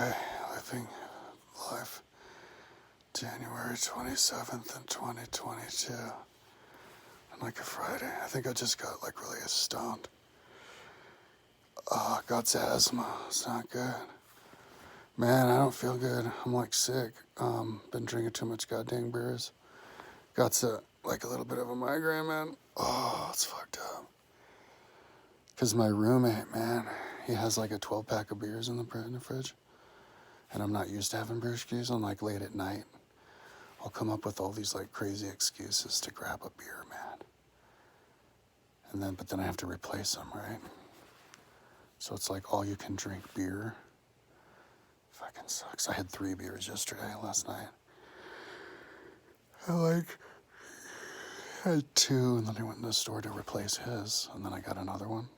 Okay, living life, January 27th in 2022. On like a Friday. I think I just got like really stoned. Got asthma. It's not good. Man, I don't feel good. I'm like sick. Been drinking too much goddamn beers. Got like a little bit of a migraine, man. Oh, it's fucked up. Cause my roommate, man, he has like a 12-pack of beers in the fridge. And I'm not used to having brewskis on like late at night. I'll come up with all these like crazy excuses to grab a beer, man. But then I have to replace them, right? So it's like all you can drink beer. Fucking sucks. I had 3 beers last night. I had 2, and then I went in the store to replace his, and then I got another one.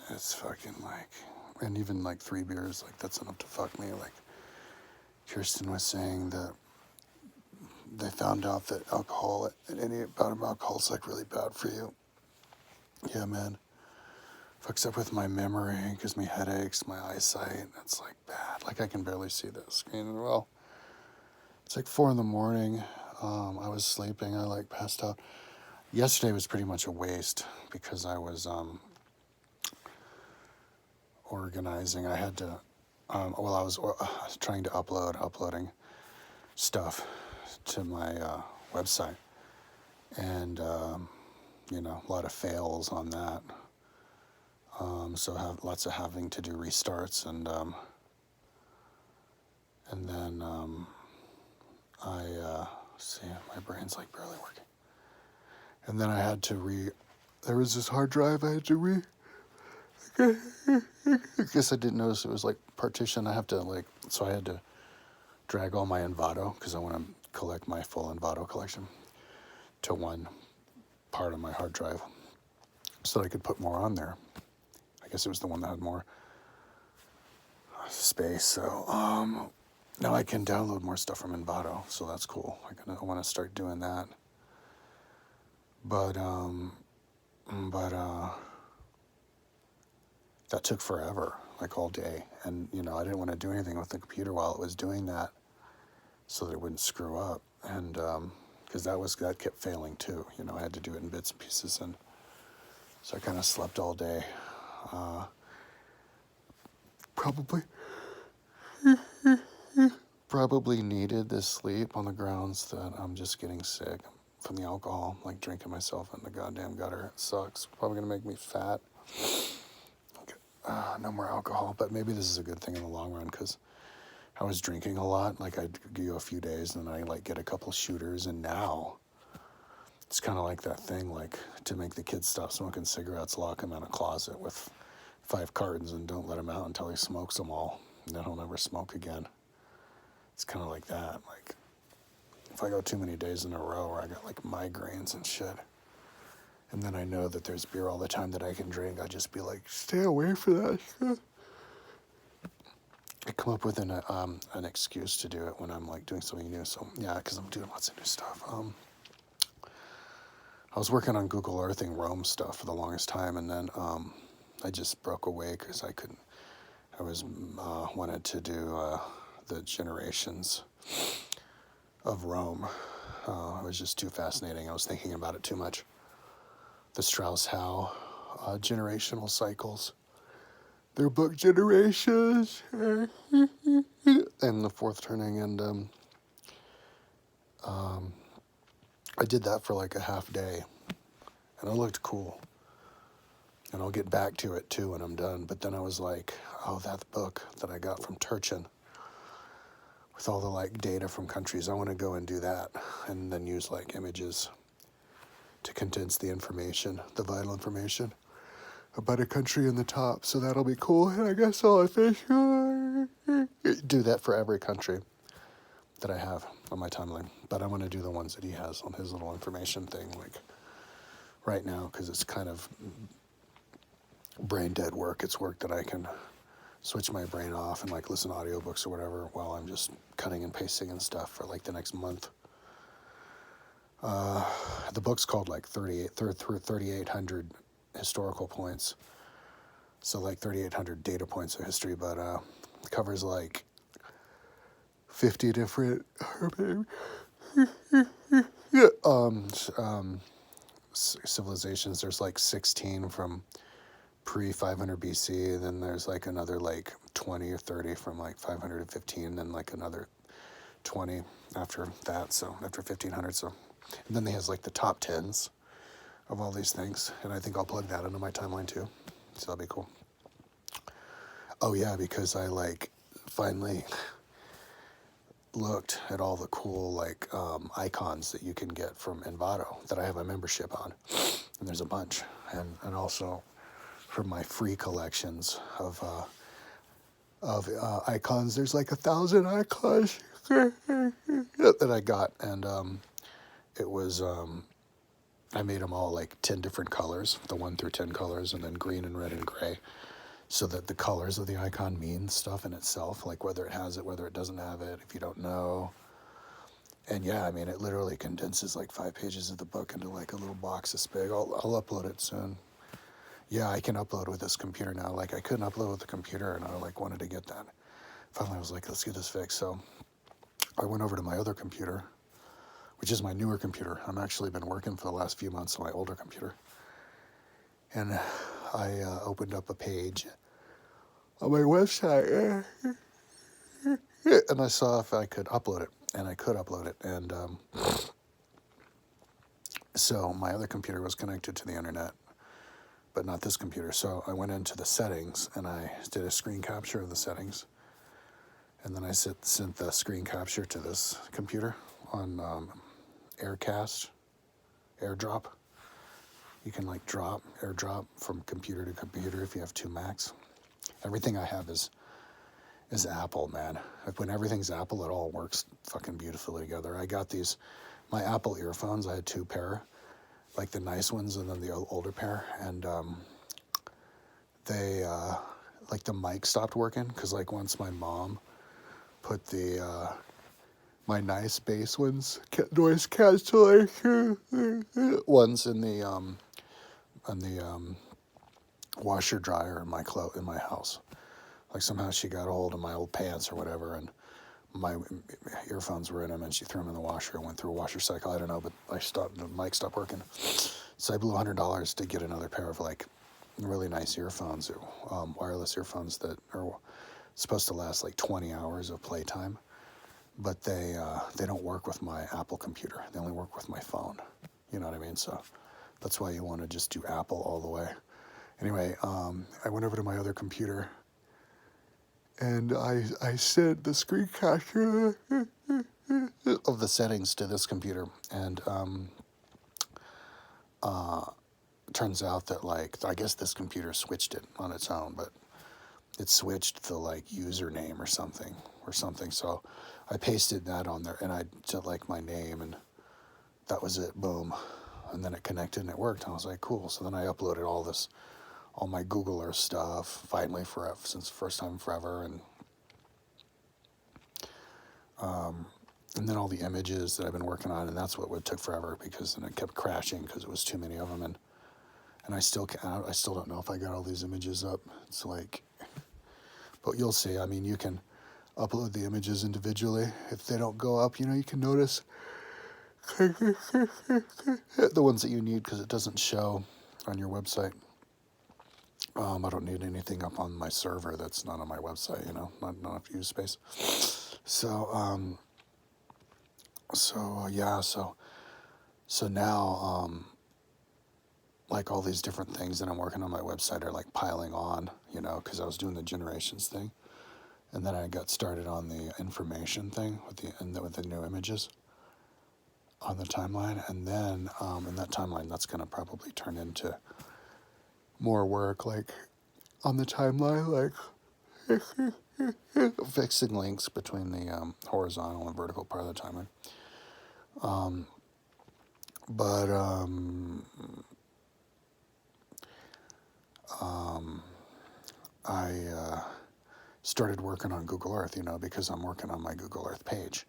It's fucking like, and even like 3 beers, like that's enough to fuck me. Like Kirsten was saying that they found out that any bout of alcohol is like really bad for you. Yeah, man. Fucks up with my memory, gives me headaches, my eyesight. It's like bad. Like I can barely see the screen well. It's like 4 a.m. I was sleeping. I like passed out. Yesterday was pretty much a waste because I was organizing. I had to. I was trying to uploading stuff to my website, and a lot of fails on that. So have lots of having to do restarts, and then I see my brain's like barely working. And then I had to there was this hard drive I had to I guess I didn't notice it was like partition. I had to drag all my Envato, because I want to collect my full Envato collection to one part of my hard drive so that I could put more on there. I guess it was the one that had more space. So now I can download more stuff from Envato, so that's cool. I want to start doing that. But that took forever, like all day. And, I didn't want to do anything with the computer while it was doing that so that it wouldn't screw up. And because that kept failing too. I had to do it in bits and pieces. And so I kind of slept all day. Probably needed this sleep on the grounds that I'm just getting sick from the alcohol, like drinking myself in the goddamn gutter. It sucks. Probably gonna make me fat. No more alcohol, but maybe this is a good thing in the long run, because I was drinking a lot. Like I'd go a few days and then I like get a couple shooters, and now it's kind of like that thing, like to make the kids stop smoking cigarettes, lock them in a closet with 5 cartons and don't let him out until he smokes them all, and then he'll never smoke again. It's kind of like that. Like if I go too many days in a row where I got like migraines and shit, and then I know that there's beer all the time that I can drink, I just be like, stay away from that shit. I come up with an excuse to do it when I'm like doing something new. So yeah, because I'm doing lots of new stuff. I was working on Google Earthing Rome stuff for the longest time, and then I just broke away because I couldn't. I was wanted to do the generations of Rome. It was just too fascinating. I was thinking about it too much. The Strauss-Howe generational cycles. Their book Generations and the Fourth Turning, and I did that for like a half day, and it looked cool. And I'll get back to it too when I'm done. But then I was like, oh, that book that I got from Turchin with all the like data from countries, I want to go and do that, and then use like images to condense the information, the vital information about a country in the top. So that'll be cool. And I guess I'll do that for every country that I have on my timeline. But I want to do the ones that he has on his little information thing, like right now, because it's kind of brain dead work. It's work that I can switch my brain off and like listen to audiobooks or whatever while I'm just cutting and pasting and stuff for like the next month. The book's called like 3,800 historical points. So like 3,800 data points of history, but covers like 50 different civilizations. There's like 16 from pre 500 BC, and then there's like another like 20 or 30 from like 515, and then like another 20 after that, so after 1500. So, and then he has like the top 10s of all these things, and I think I'll plug that into my timeline too, so that'll be cool. Oh yeah, because I like finally looked at all the cool like icons that you can get from Envato that I have a membership on, and there's a bunch, and also from my free collections of icons. There's like 1,000 icons that I got, and it was I made them all like 10 different colors, the 1 through 10 colors, and then green and red and gray, so that the colors of the icon mean stuff in itself, like whether it has it, whether it doesn't have it, if you don't know. And yeah, I mean, it literally condenses like 5 pages of the book into like a little box this big. I'll upload it soon. Yeah, I can upload with this computer now. Like, I couldn't upload with the computer, and I like wanted to get that. Finally, I was like, let's get this fixed. So I went over to my other computer, which is my newer computer. I've actually been working for the last few months on my older computer. And I opened up a page on my website, and I saw if I could upload it, and I could upload it. And so my other computer was connected to the internet, but not this computer. So I went into the settings, and I did a screen capture of the settings. And then I sent the screen capture to this computer on AirDrop. You can like AirDrop from computer to computer if you have 2 Macs. Everything I have is Apple, man. Like when everything's Apple, it all works fucking beautifully together. I got my Apple earphones. I had 2 pair, like the nice ones and then the older pair. And they, like the mic stopped working because like once my mom put my nice bass ones, noise cancellation ones in the washer dryer in my house. Like somehow she got a hold of my old pants or whatever, and my earphones were in them, and she threw them in the washer and went through a washer cycle. I don't know, but the mic stopped working. So I blew $100 to get another pair of like really nice earphones, wireless earphones that are supposed to last like 20 hours of playtime, but they don't work with my Apple computer. They only work with my phone. You know what I mean? So that's why you want to just do Apple all the way. Anyway, I went over to my other computer, and I sent the screen capture of the settings to this computer, and turns out that like I guess this computer switched it on its own, but it switched the like username or something. So I pasted that on there, and I did like my name, and that was it. Boom. And then it connected and it worked. And I was like, cool. So then I uploaded all my Google Earth stuff, finally, since the first time forever. And then all the images that I've been working on, and that's what took forever, because then it kept crashing because it was too many of them. And I still don't know if I got all these images up. It's like, but you'll see. I mean, you can upload the images individually. If they don't go up, you can notice the ones that you need, because it doesn't show on your website. I don't need anything up on my server that's not on my website, not enough use space. So, so now, like all these different things that I'm working on my website are like piling on, because I was doing the generations thing, and then I got started on the information thing with the new images on the timeline, and then in that timeline, that's going to probably turn into more work, like on the timeline, like fixing links between the horizontal and vertical part of the timeline. I started working on Google Earth, because I'm working on my Google Earth page.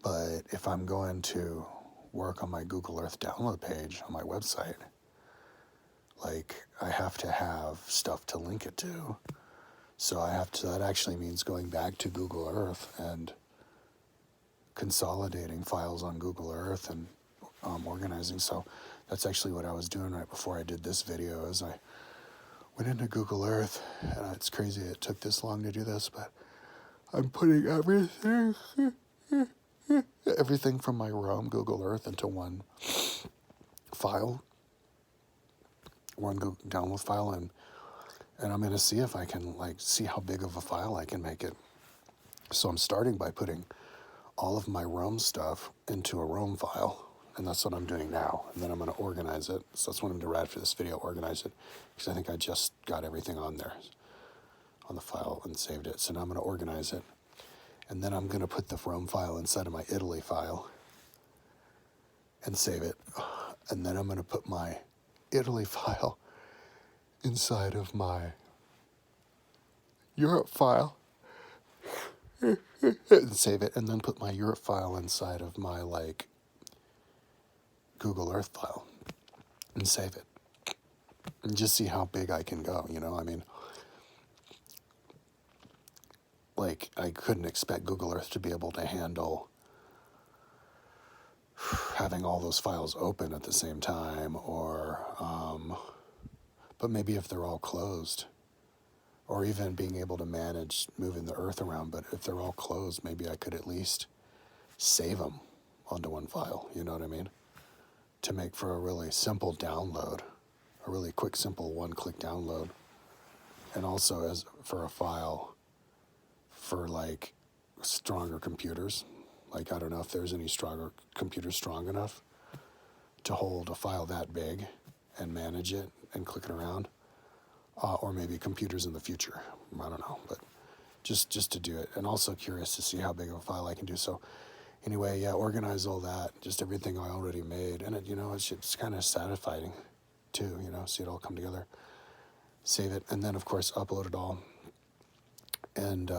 But if I'm going to work on my Google Earth download page on my website, like I have to have stuff to link it to. So that actually means going back to Google Earth and consolidating files on Google Earth and organizing. So that's actually what I was doing right before I did this video, is I went into Google Earth, and it's crazy it took this long to do this, but I'm putting everything from my Roam Google Earth into one file, one download file, and I'm going to see if I can see how big of a file I can make it. So I'm starting by putting all of my Roam stuff into a Roam file, and that's what I'm doing now. And then I'm going to organize it. So that's what I'm going to do for this video, organize it, because I think I just got everything on there, on the file, and saved it. So now I'm going to organize it. And then I'm going to put the Roam file inside of my Italy file and save it. And then I'm going to put my Italy file inside of my Europe file and save it, and then put my Europe file inside of my Google Earth file and save it, and just see how big I can go. I mean, I couldn't expect Google Earth to be able to handle having all those files open at the same time, or but maybe if they're all closed, or even being able to manage moving the Earth around. But if they're all closed, maybe I could at least save them onto one file, you know what I mean? To make for a really simple download, a really quick, simple one-click download. And also as for a file for stronger computers. I don't know if there's any stronger computers strong enough to hold a file that big and manage it and click it around. Or maybe computers in the future. I don't know, but just to do it. And also curious to see how big of a file I can do. So anyway, yeah, organize all that, just everything I already made. And it's kind of satisfying too, see it all come together. Save it, and then of course upload it all. And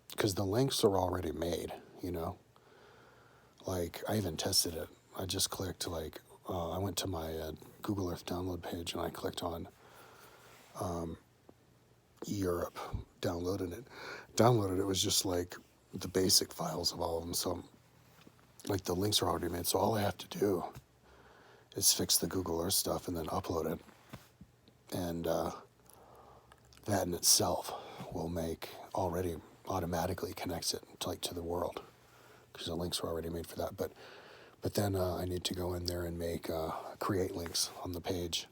because the links are already made, I even tested it. I just clicked I went to my Google Earth download page, and I clicked on Europe, downloaded it. It was just the basic files of all of them. So the links are already made. So all I have to do is fix the Google Earth stuff and then upload it. And that in itself will already automatically connects it to the world, because the links are already made for that. But then I need to go in there and make create links on the page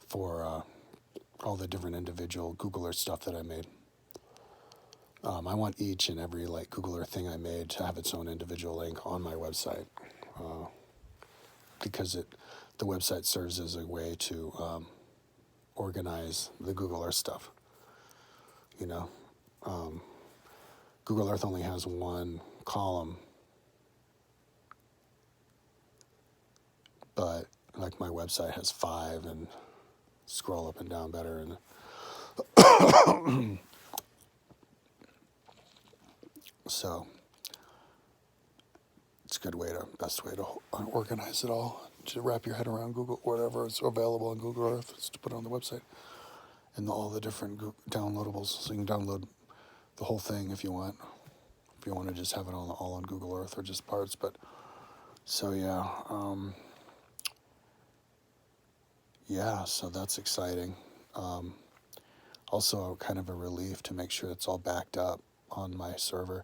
for all the different individual Google Earth stuff that I made. I want each and every Google Earth thing I made to have its own individual link on my website, because the website serves as a way to organize the Google Earth stuff. Google Earth only has one column, but my website has 5, and scroll up and down better. And so it's a best way to organize it all, to wrap your head around Google, whatever is available on Google Earth, is to put it on the website, and all the different downloadables. So you can download the whole thing if you want to just have it all on Google Earth, or just parts. But so so that's exciting. Also kind of a relief to make sure it's all backed up on my server.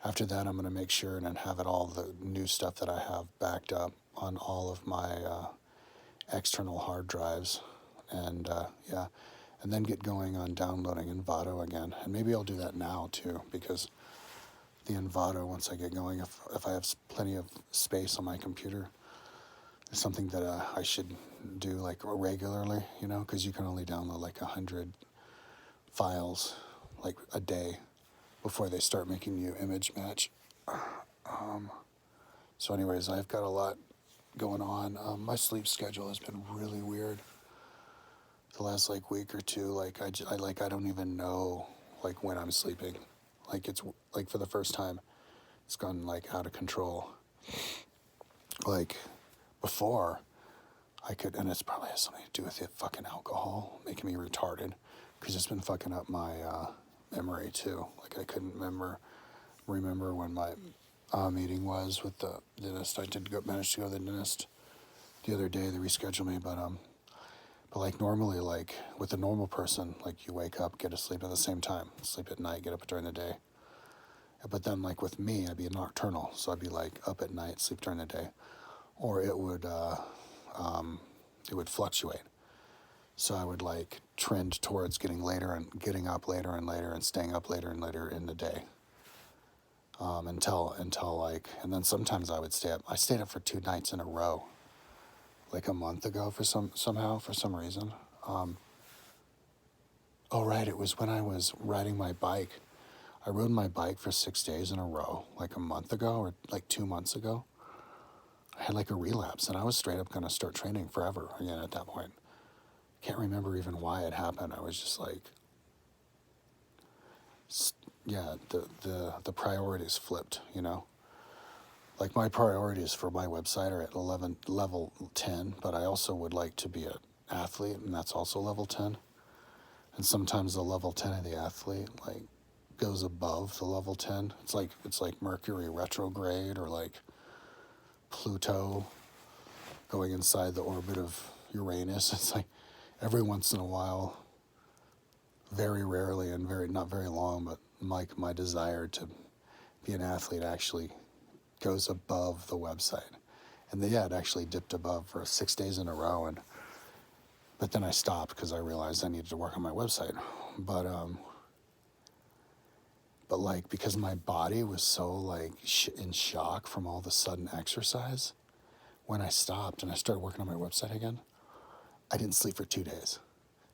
After that, I'm going to make sure and have all the new stuff that I have backed up on all of my external hard drives. And and then get going on downloading Envato again. And maybe I'll do that now too, because the Envato, once I get going, if I have plenty of space on my computer, is something that I should do regularly, because you can only download 100 files a day before they start making you image match. So anyways, I've got a lot going on. My sleep schedule has been really weird the last week or two. I don't even know when I'm sleeping. It's for the first time, it's gone out of control. Before, and it's probably has something to do with the fucking alcohol making me retarded, because it's been fucking up my memory too. Like I couldn't remember when my meeting was with the dentist. I did manage to go to the dentist the other day. They rescheduled me, but like normally, like with a normal person, like you wake up, get to sleep at the same time, sleep at night, get up during the day. But then like with me, I'd be nocturnal, so I'd be like up at night, sleep during the day, or it would fluctuate. So I would like trend towards getting up later and later and staying up later and later in the day. Until like, and then sometimes I would stay up. I stayed up for 2 nights in a row, like a month ago for some reason. Oh right, it was when I was riding my bike. I rode my bike for 6 days in a row, like a month ago or like 2 months ago. I had like a relapse, and I was straight up gonna start training forever again at that point. Can't remember even why it happened. I was just like, yeah, the priorities flipped, you know? Like my priorities for my website are at level 10, but I also would like to be an athlete, and that's also level 10. And sometimes the level 10 of the athlete like goes above the level 10. It's like Mercury retrograde, or like Pluto going inside the orbit of Uranus. It's like every once in a while, very rarely and not very long, but like my desire to be an athlete actually goes above the website. And it actually dipped above for 6 days in a row, but then I stopped because I realized I needed to work on my website. But like, because my body was so like in shock from all the sudden exercise, when I stopped and I started working on my website again, I didn't sleep for 2 days,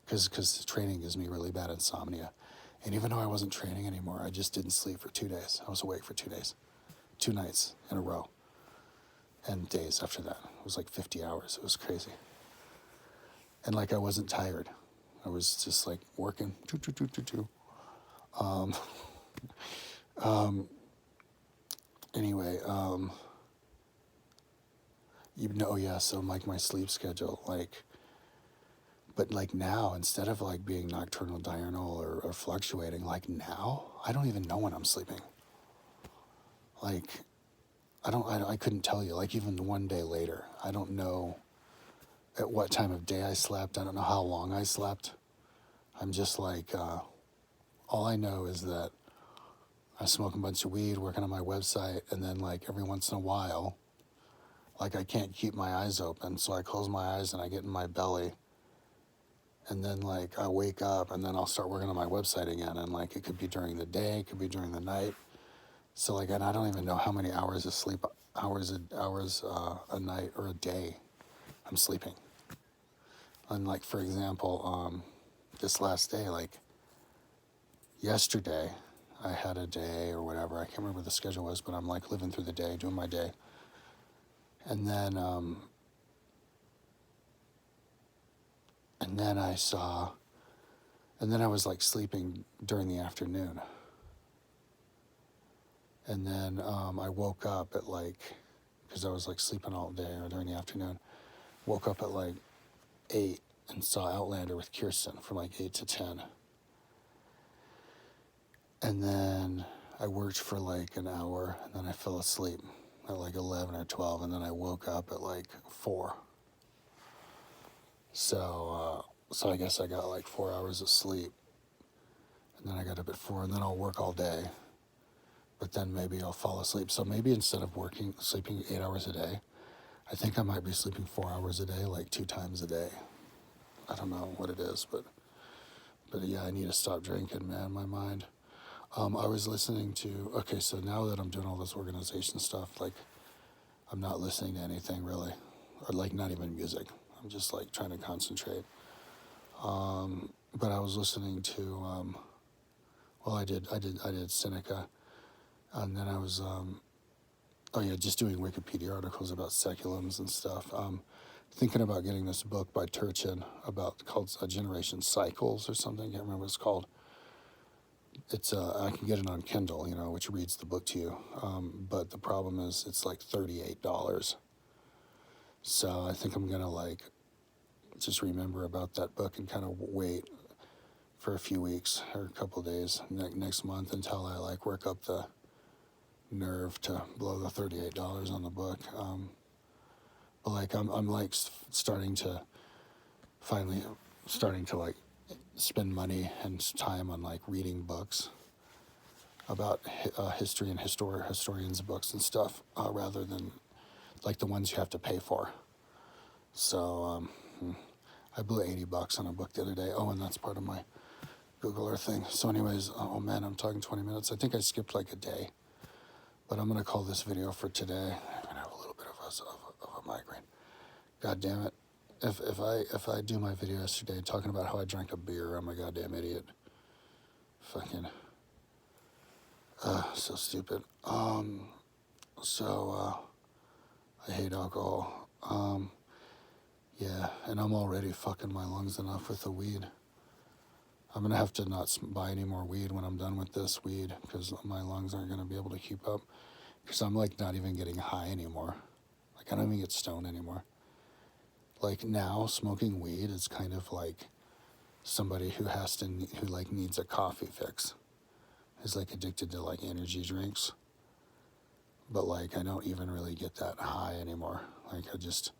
because training gives me really bad insomnia. And even though I wasn't training anymore, I just didn't sleep for 2 days. I was awake for 2 days, 2 nights in a row, and days after that. It was like 50 hours. It was crazy. And like I wasn't tired. I was just like working. Anyway, so like my sleep schedule, like, but like now, instead of like being nocturnal, diurnal, or fluctuating, like now, I don't even know when I'm sleeping. Like, I couldn't tell you, like even 1 day later, I don't know at what time of day I slept. I don't know how long I slept. I'm just like, all I know is that I smoke a bunch of weed, working on my website, and then like every once in a while, like I can't keep my eyes open, so I close my eyes and I get in my belly, and then like I wake up, and then I'll start working on my website again, and like it could be during the day, it could be during the night. So like, and I don't even know how many hours of sleep, hours a night or a day I'm sleeping. And like, for example, this last day, like yesterday, I had a day or whatever, I can't remember what the schedule was, but I'm like living through the day, doing my day. And then I was like sleeping during the afternoon. And then I woke up at like, because I was like sleeping all day or during the afternoon, woke up at like 8 and saw Outlander with Kirsten from like 8 to 10. And then I worked for like an hour, and then I fell asleep at like 11 or 12, and then I woke up at like 4. So I guess I got like 4 hours of sleep, and then I got up at 4, and then I'll work all day, but then maybe I'll fall asleep. So maybe instead of sleeping 8 hours a day, I think I might be sleeping 4 hours a day, like 2 times a day. I don't know what it is, but yeah, I need to stop drinking, man, my mind. I was listening to, okay, so now that I'm doing all this organization stuff, like, I'm not listening to anything really, or like not even music. I'm just like trying to concentrate. But I was listening to, I did Seneca, and then I was, just doing Wikipedia articles about seculums and stuff. Thinking about getting this book by Turchin called Generation Cycles or something. I can't remember what it's called. It's I can get it on Kindle, which reads the book to you. But the problem is it's like $38. So I think I'm gonna like just remember about that book and kind of wait for a few weeks or a couple of days next month until I like work up the nerve to blow the $38 on the book. But like I'm like starting to like spend money and time on like reading books about history and historians' books and stuff, rather than like the ones you have to pay for. So I blew $80 on a book the other day. Oh, and that's part of my Google Earth thing. So anyways, oh man, I'm talking 20 minutes. I think I skipped like a day, but I'm gonna call this video for today. I'm gonna have a little bit of a migraine. God damn it. If I do my video yesterday talking about how I drank a beer, I'm a goddamn idiot. Fucking so stupid. I hate alcohol. Yeah, and I'm already fucking my lungs enough with the weed. I'm gonna have to not buy any more weed when I'm done with this weed, because my lungs aren't gonna be able to keep up. Because I'm like not even getting high anymore. Like I don't even get stoned anymore. Like now, smoking weed is kind of like somebody who like needs a coffee fix. Is like addicted to like energy drinks. But like I don't even really get that high anymore. Like it just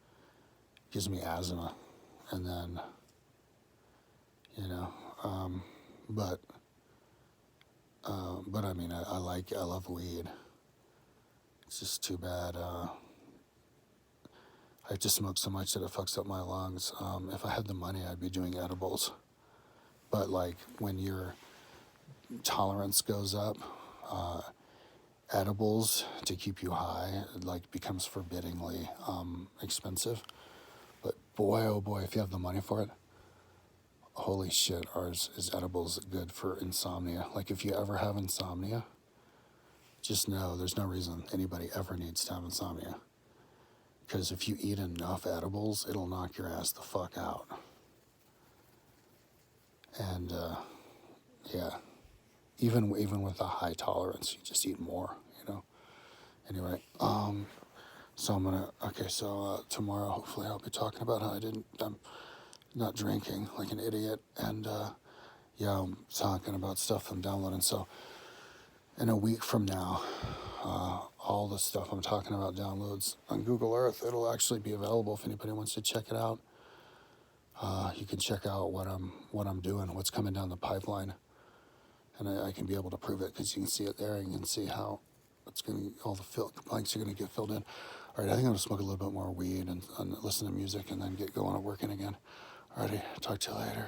gives me asthma, and then but I mean I love weed. It's just too bad. I have to smoke so much that it fucks up my lungs. If I had the money, I'd be doing edibles. But like when your tolerance goes up, edibles to keep you high like becomes forbiddingly expensive. But boy, oh boy, if you have the money for it, holy shit, is edibles good for insomnia. Like if you ever have insomnia, just know there's no reason anybody ever needs to have insomnia. Because if you eat enough edibles, it'll knock your ass the fuck out. And yeah, even with a high tolerance, you just eat more, Anyway, so tomorrow hopefully I'll be talking about how I'm not drinking like an idiot, and yeah, I'm talking about stuff I'm downloading. So in a week from now, all the stuff I'm talking about downloads on Google Earth. It'll actually be available if anybody wants to check it out. You can check out what I'm doing, what's coming down the pipeline, and I can be able to prove it because you can see it there, and you can see how all the blanks are going to get filled in. All right, I think I'm going to smoke a little bit more weed and listen to music and then get going on working again. Alrighty, talk to you later.